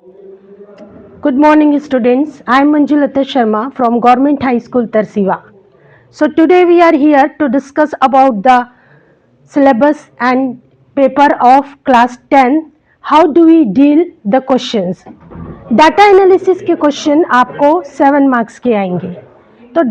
Good morning, students. I am Manjulata Sharma from Government High School, Tarsiwa. So today we are here to discuss about the syllabus and paper of class 10. How do we deal the questions? Data analysis के question आपको 7 marks के आएंगे. तो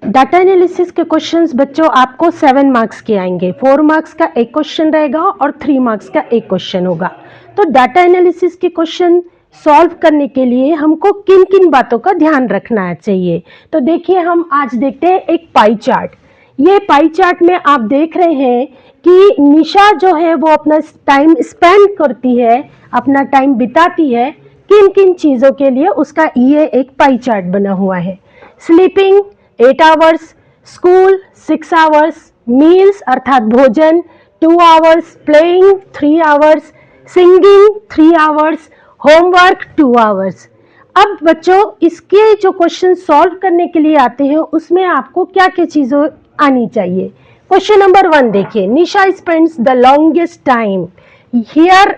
data analysis के questions बच्चों आपको 7 marks के आएंगे. 4 मार्क्स का एक क्वेश्चन रहेगा और 3 मार्क्स का एक क्वेश्चन होगा. तो डाटा एनालिसिस के क्वेश्चन सॉल्व करने के लिए हमको किन किन बातों का ध्यान रखना चाहिए. तो देखिए, हम आज देखते हैं एक पाई चार्ट. ये पाई चार्ट में आप देख रहे हैं कि निशा जो है वो अपना टाइम स्पेंड करती है, अपना टाइम बिताती है किन किन चीज़ों के लिए, उसका ये एक पाई चार्ट बना हुआ है. Sleeping 8 hours, school 6 hours, meals अर्थात भोजन 2 hours, playing 3 hours, singing 3 hours, homework 2 hours. अब बच्चों इसके जो क्वेश्चन सॉल्व करने के लिए आते हैं उसमें आपको क्या क्या चीज़ें आनी चाहिए. क्वेश्चन नंबर 1 देखिए, Nisha spends the longest time. Here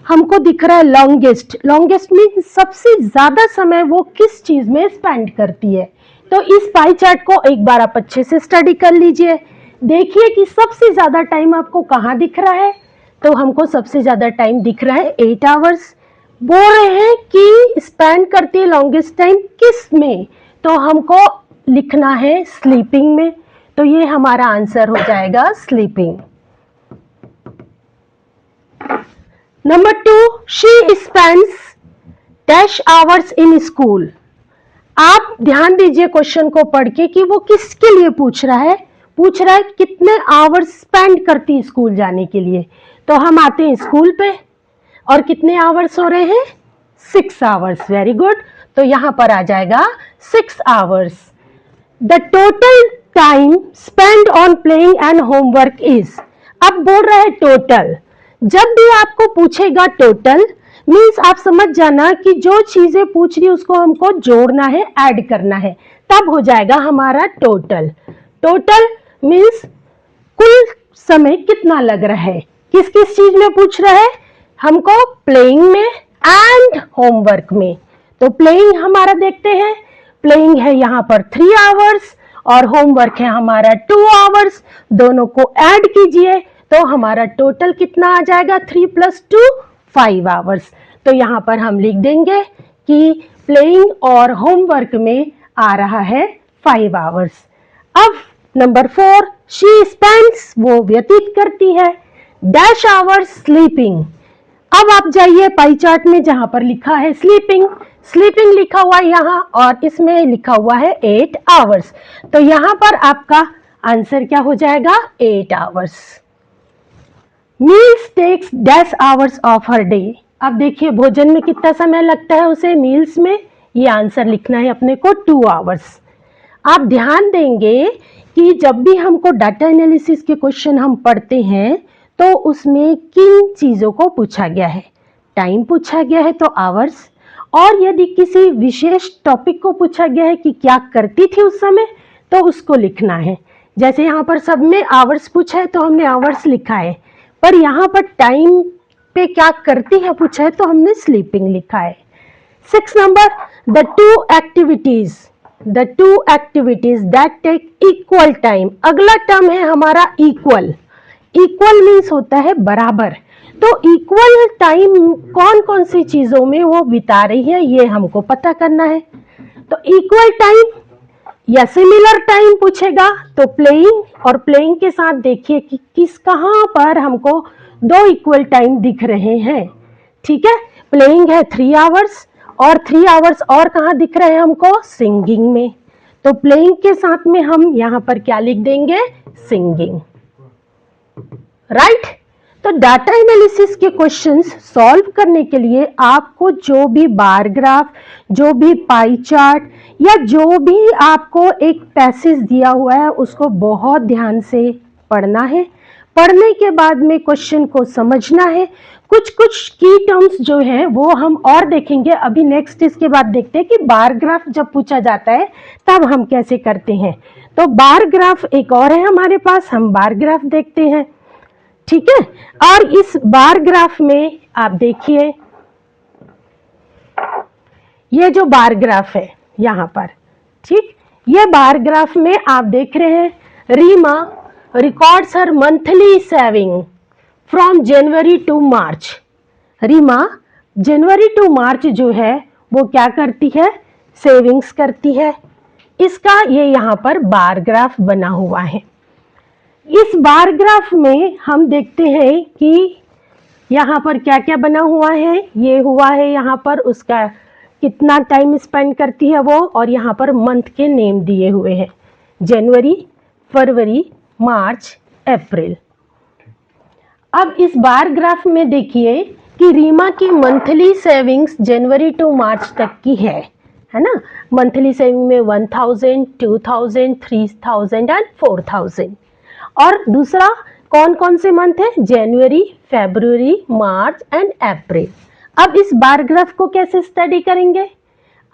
हमको दिख रहा है लॉन्गेस्ट. लॉन्गेस्ट मीन सबसे ज़्यादा समय वो किस चीज़ में स्पेंड करती है. तो इस पाई चार्ट को एक बार आप अच्छे से स्टडी कर लीजिए. देखिए कि सबसे ज़्यादा टाइम आपको कहाँ दिख रहा है. तो हमको सबसे ज़्यादा टाइम दिख रहा है 8 आवर्स. बोल रहे हैं कि स्पेंड करती है लॉन्गेस्ट टाइम किस में, तो हमको लिखना है स्लीपिंग में. तो ये हमारा आंसर हो जाएगा sleeping. Number 2, she spends dash hours in school. आप ध्यान दीजिए क्वेश्चन को पढ़ के कि वो किसके लिए पूछ रहा है. पूछ रहा है कितने आवर्स स्पेंड करती है स्कूल जाने के लिए. तो हम आते हैं स्कूल पे और कितने आवर्स हो रहे हैं 6 आवर्स. Very good. तो यहां पर आ जाएगा 6 hours. The total time spend on playing and homework is. अब बोल रहा है टोटल. जब भी आपको पूछेगा टोटल मीन्स आप समझ जाना कि जो चीजें पूछ रही उसको हमको जोड़ना है, ऐड करना है, तब हो जाएगा हमारा टोटल. टोटल मीन्स कुल समय कितना लग रहा है. किस किस चीज में पूछ रहा है हमको, प्लेइंग में एंड होमवर्क में. तो प्लेइंग हमारा देखते हैं, प्लेइंग है यहाँ पर 3 आवर्स और होमवर्क है हमारा 2 आवर्स. दोनों को ऐड कीजिए तो हमारा टोटल कितना आ जाएगा 3 + 2 5 आवर्स. तो यहाँ पर हम लिख देंगे कि प्लेइंग और होमवर्क में आ रहा है 5 आवर्स. अब नंबर 4, शी स्पेंड्स वो व्यतीत करती है डैश आवर्स स्लीपिंग. अब आप जाइए पाई चार्ट में जहां पर लिखा है स्लीपिंग. स्लीपिंग लिखा हुआ है यहाँ और इसमें लिखा हुआ है 8 आवर्स. तो यहाँ पर आपका आंसर क्या हो जाएगा 8 hours. Meals takes dash hours of her day. अब देखिए भोजन में कितना समय लगता है उसे मील्स में. ये आंसर लिखना है अपने को 2 आवर्स. आप ध्यान देंगे कि जब भी हमको डाटा एनालिसिस के क्वेश्चन हम पढ़ते हैं तो उसमें किन चीज़ों को पूछा गया है. टाइम पूछा गया है तो आवर्स, और यदि किसी विशेष टॉपिक को पूछा गया है कि क्या करती थी उस समय तो उसको लिखना है. जैसे यहाँ पर सब में आवर्स पूछा है तो हमने आवर्स लिखा है, पर यहाँ पर टाइम पे क्या करती है पूछा है तो हमने स्लीपिंग लिखा है. 6 number, the two activities that take equal time. अगला टर्म है हमारा इक्वल. इक्वल मीन्स होता है बराबर. तो इक्वल टाइम कौन कौन सी चीजों में वो बिता रही है ये हमको पता करना है. तो इक्वल टाइम या सिमिलर टाइम पूछेगा तो प्लेइंग, और प्लेइंग के साथ देखिए कि किस कहाँ पर हमको 2 इक्वल टाइम दिख रहे हैं. ठीक है, प्लेइंग है 3 आवर्स और 3 आवर्स और कहाँ दिख रहे हैं हमको, सिंगिंग में. तो प्लेइंग के साथ में हम यहाँ पर क्या लिख देंगे, सिंगिंग. राइट. तो डाटा एनालिसिस के क्वेश्चंस सॉल्व करने के लिए आपको जो भी बार ग्राफ, जो भी पाई चार्ट या जो भी आपको एक पैसेज दिया हुआ है उसको बहुत ध्यान से पढ़ना है. पढ़ने के बाद में क्वेश्चन को समझना है. कुछ कुछ की टर्म्स जो है वो हम और देखेंगे. अभी नेक्स्ट इसके बाद देखते हैं कि बार ग्राफ जब पूछा जाता है तब हम कैसे करते हैं. तो बार ग्राफ एक और है हमारे पास, हम बार ग्राफ देखते हैं. ठीक है। और इस बार ग्राफ में आप देखिए, ये जो बार ग्राफ है यहां पर, ठीक, ये बार ग्राफ में आप देख रहे हैं Reema records her monthly saving from January to March. Reema January to March जो है वो क्या करती है, सेविंग्स करती है। इसका ये यहाँ पर बार ग्राफ बना हुआ है। इस बार ग्राफ में हम देखते हैं कि यहाँ पर क्या क्या बना हुआ है। ये हुआ है यहाँ पर उसका कितना टाइम स्पेंड करती है वो, और यहाँ पर मंथ के नेम दिए हुए हैं, जनवरी, फरवरी, मार्च, अप्रैल। अब इस बार ग्राफ में देखिए कि रीमा की मंथली सेविंग्स जनवरी टू मार्च तक की है ना। मंथली सेविंग में 1000, 2000, 3000 एंड 4000। और दूसरा कौन कौन से मंथ है, जनवरी, फरवरी, मार्च एंड अप्रैल। अब इस बार ग्राफ को कैसे स्टडी करेंगे,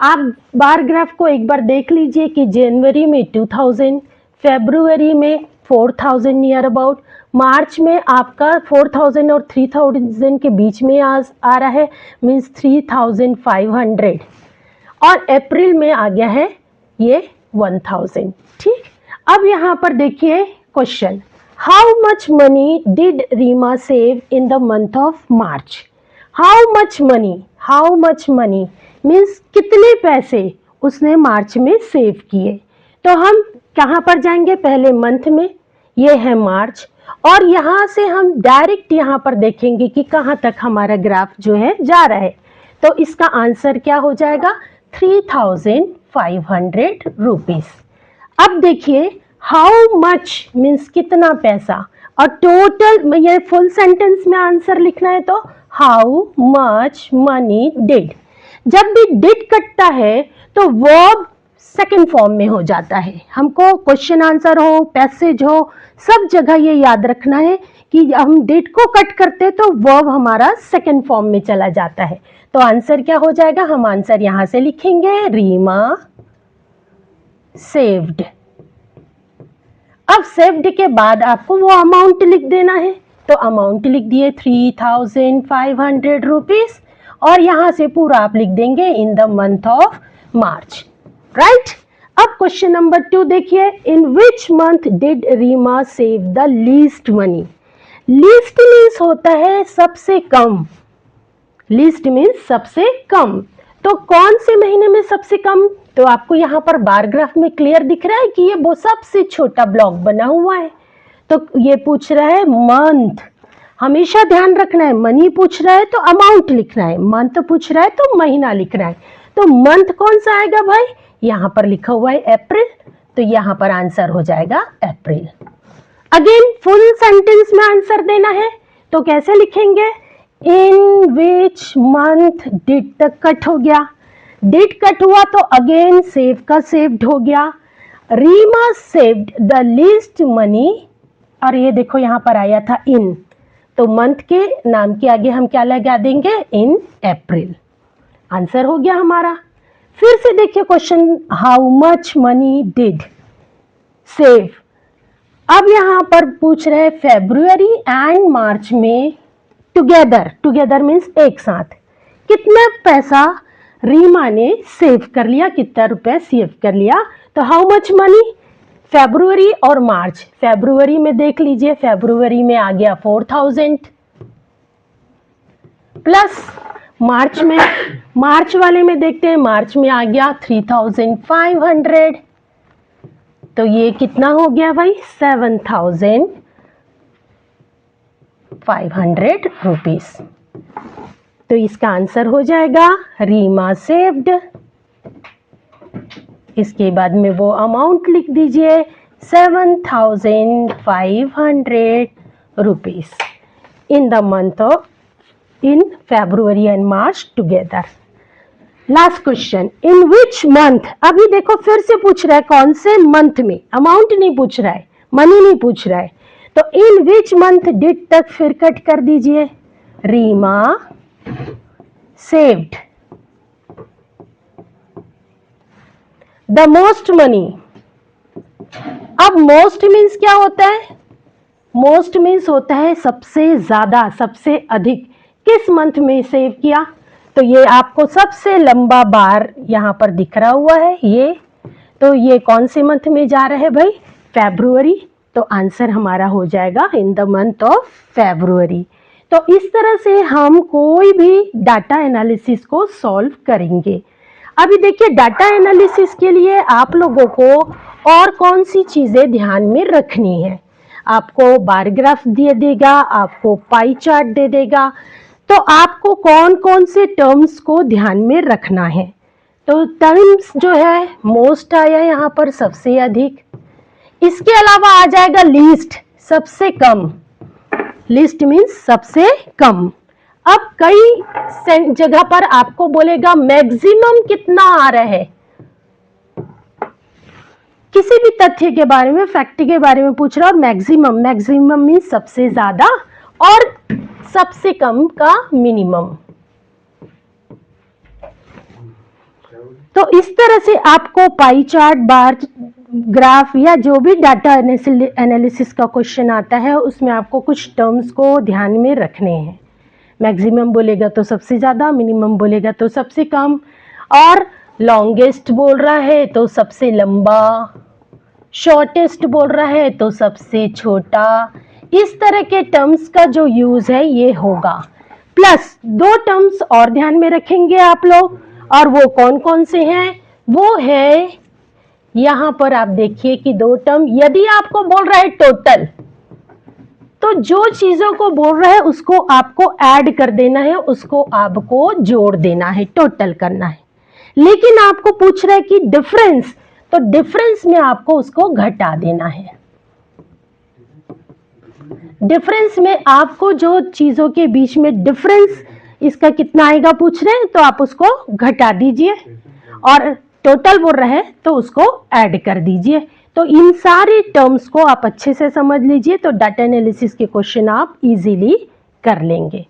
आप बार ग्राफ को एक बार देख लीजिए कि जनवरी में 2000, फरवरी में 4000 नियर अबाउट, मार्च में आपका 4000 और 3000 के बीच में आ रहा है, मीन्स 3500, और अप्रैल में आ गया है ये 1000। ठीक, अब यहाँ पर देखिए question, how much money did Reema save in the month of March. How much money means कितने पैसे उसने मार्च में सेव किए। तो हम कहाँ पर जाएंगे, पहले मंथ में, ये है मार्च, और यहाँ से हम डायरेक्ट यहाँ पर देखेंगे कि कहाँ तक हमारा ग्राफ जो है जा रहा है। तो इसका आंसर क्या हो जाएगा, 3500 रुपीज। अब देखिए हाउ मच मीन्स कितना पैसा, और टोटल, ये फुल सेंटेंस में आंसर लिखना है तो हाउ मच मनी डिड। जब भी डिड कटता है तो वर्ब सेकंड फॉर्म में हो जाता है। हमको क्वेश्चन आंसर हो, पैसेज हो, सब जगह ये याद रखना है कि हम डिड को कट करते तो वर्ब हमारा सेकंड फॉर्म में चला जाता है। तो आंसर क्या हो जाएगा, हम आंसर यहां से लिखेंगे, रीमा सेव्ड। अब सेव्ड के बाद आपको वो अमाउंट लिख देना है, तो अमाउंट लिख दिए 3500 रुपीज, और यहां से पूरा आप लिख देंगे in the month of March, right. अब क्वेश्चन नंबर 2 देखिए, in which month did Reema save the least money. Least means होता है सबसे कम, लीस्ट मीन्स सबसे कम। तो कौन से महीने में सबसे कम, तो आपको यहाँ पर बार ग्राफ में क्लियर दिख रहा है कि ये वो सबसे छोटा ब्लॉक बना हुआ है। तो ये पूछ रहा है मंथ, हमेशा ध्यान रखना है, मनी पूछ रहा है तो अमाउंट लिखना है, मंथ पूछ रहा है तो महीना लिखना है। तो मंथ कौन सा आएगा भाई, यहाँ पर लिखा हुआ है अप्रैल, तो यहाँ पर आंसर हो जाएगा अप्रैल। अगेन फुल सेंटेंस में आंसर देना है, तो कैसे लिखेंगे, इन विच मंथ डिड तक कट हो गया, डिड कट हुआ तो अगेन सेव का सेव्ड हो गया। Reema saved the least money, और ये देखो यहाँ पर आया था इन, तो मंथ के नाम के आगे हम क्या लगा देंगे, इन अप्रैल। आंसर हो गया हमारा। फिर से देखिए question, how much money did save. अब यहाँ पर पूछ रहे फरवरी एंड मार्च में टुगेदर मीन्स एक साथ, कितना पैसा रीमा ने सेव कर लिया, कितना रुपए सेव कर लिया। तो हाउ मच मनी, फरवरी और मार्च, फरवरी में देख लीजिए, फरवरी में आ गया 4000, प्लस मार्च में, मार्च वाले में देखते हैं, मार्च में आ गया 3500, तो ये कितना हो गया भाई, 7500 रुपीज। तो इसका आंसर हो जाएगा रीमा सेव्ड। इसके बाद में वो अमाउंट लिख दीजिए 7500 rupees in the month of, in February and March together. Last question, in which month, अभी देखो फिर से पूछ रहा है कौन से मंथ में, अमाउंट नहीं पूछ रहा है, मनी नहीं पूछ रहा है। तो इन विच मंथ डिड तक फिर कट कर दीजिए, Reema saved the most money. अब मोस्ट मीन्स क्या होता है, मोस्ट मीन्स होता है सबसे ज़्यादा, सबसे अधिक। किस मंथ में सेव किया? तो ये आपको सबसे लंबा बार यहाँ पर दिख रहा हुआ है ये। तो ये कौन से मंथ में जा रहा है भाई? फरवरी। तो आंसर हमारा हो जाएगा इन द मंथ ऑफ फरवरी। तो इस तरह से हम कोई भी डाटा एनालिसिस को सॉल्व करेंगे। अभी देखिए डाटा एनालिसिस के लिए आप लोगों को और कौन सी चीज़ें ध्यान में रखनी है। आपको बार ग्राफ दे देगा, आपको पाई चार्ट दे देगा, तो आपको कौन कौन से टर्म्स को ध्यान में रखना है। तो टर्म्स जो है मोस्ट आया यहाँ पर सबसे अधिक, इसके अलावा आ जाएगा लीस्ट, सबसे कम। लिस्ट मीन्स सबसे कम। अब कई जगह पर आपको बोलेगा मैक्सिमम कितना आ रहा है। किसी भी तथ्य के बारे में, फैक्ट के बारे में पूछ रहा है, और मैक्सिमम, मैक्सिमम मीन्स सबसे ज्यादा, और सबसे कम का मिनिमम। तो इस तरह से आपको पाई चार्ट, बार ग्राफ या जो भी डाटा एनालिसिस का क्वेश्चन आता है उसमें आपको कुछ टर्म्स को ध्यान में रखने हैं। मैक्सिमम बोलेगा तो सबसे ज़्यादा, मिनिमम बोलेगा तो सबसे कम, और लॉन्गेस्ट बोल रहा है तो सबसे लंबा, शॉर्टेस्ट बोल रहा है तो सबसे छोटा। इस तरह के टर्म्स का जो यूज़ है ये होगा। प्लस दो टर्म्स और ध्यान में रखेंगे आप लोग, और वो कौन कौन से हैं? वो है यहाँ पर आप देखिए कि दो टर्म, यदि आपको बोल रहा है टोटल, तो जो चीजों को बोल रहा है उसको आपको ऐड कर देना है, उसको आपको जोड़ देना है, टोटल करना है। लेकिन आपको पूछ रहा है कि डिफरेंस, तो डिफरेंस में आपको उसको घटा देना है। डिफरेंस में आपको जो चीजों के बीच में डिफरेंस इसका कितना आएगा पूछ रहे हैं, तो आप उसको घटा दीजिए, और टोटल बोल रहा है तो उसको ऐड कर दीजिए। तो इन सारे टर्म्स को आप अच्छे से समझ लीजिए, तो डाटा एनालिसिस के क्वेश्चन आप इजीली कर लेंगे।